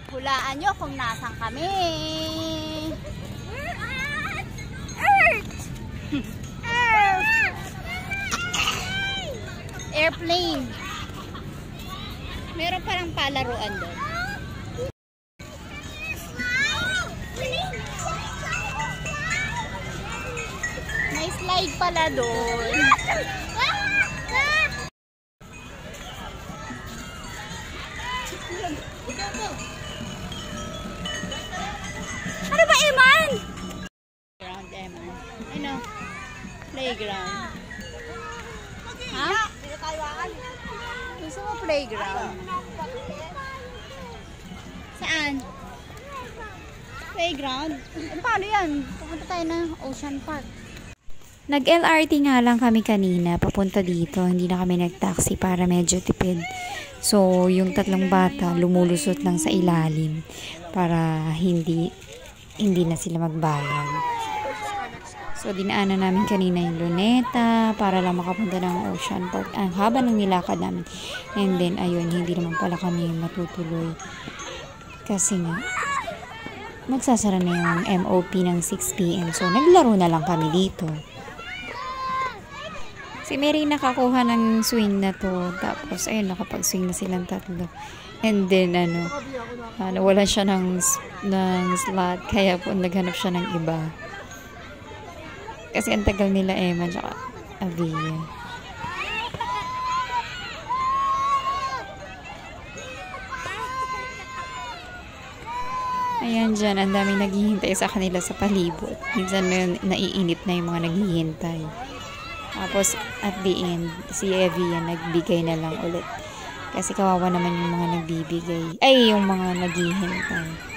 Hulaan nyo kung nasan kami. We're at Earth! Earth! Airplane. Meron parang palaruan doon. May slide pala doon. Ano ba, Eman? Playground, Eman. Ano? Playground. Ha? Gusto mo playground? Saan? Playground? Paano yan? Pupunta tayo na Ocean Park. Nag-LRT nga lang kami kanina, papunta dito. Hindi na kami nag-taxi para medyo tipid. So, yung tatlong bata, lumulusot lang sa ilalim para hindi na sila magbayad. So, dinaanan namin kanina yung Luneta para lang makapunta ng Ocean Park. Ang haba ng nilakad namin. And then, ayun, hindi naman pala kami matutuloy. Kasi nga, magsasara na yung MOP ng 6 PM. So, naglaro na lang kami dito. Si Mary nakakuha ng swing na to. Tapos, ayun, nakapag-swing na silang tatlo. And then, nawalan siya ng slot. Kaya po, naghanap siya ng iba. Kasi ang tagal nila Emma tsaka Avia. Ayan dyan, ang daming naghihintay sa kanila sa palibot. Minsan may naiinip na yung mga naghihintay. Tapos, at the end, si Evie nagbigay na lang ulit. Kasi kawawa naman yung mga nagbibigay. Ay, yung mga naghihintay.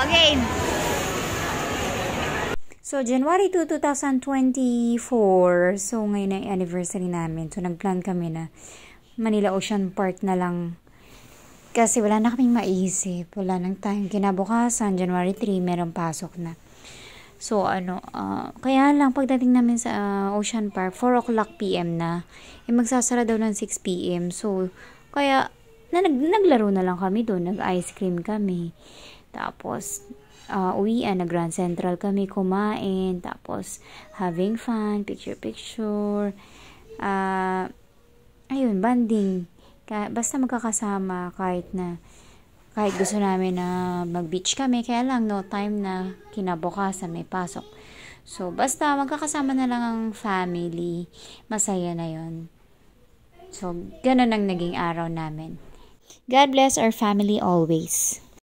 Okay. So, January 2, 2024. So, ngayon ay anniversary namin. So, nagplan kami na Manila Ocean Park na lang. Kasi wala na kaming maisip. Wala nang time. Kinabukasan, January 3, merong pasok na. So, kaya lang, pagdating namin sa Ocean Park, 4 o'clock PM na. Magsasara daw ng 6 PM. So, kaya, naglaro na lang kami doon. Nag-ice cream kami. Tapos, uwian, na Grand Central kami kumain. Tapos, having fun, picture. Ayun, banding. Basta magkakasama kahit gusto namin na mag-beach kami. Kaya lang, no time na kinabukasan, may pasok. So, basta magkakasama na lang ang family. Masaya na yon. So, ganun ang naging araw namin. God bless our family always.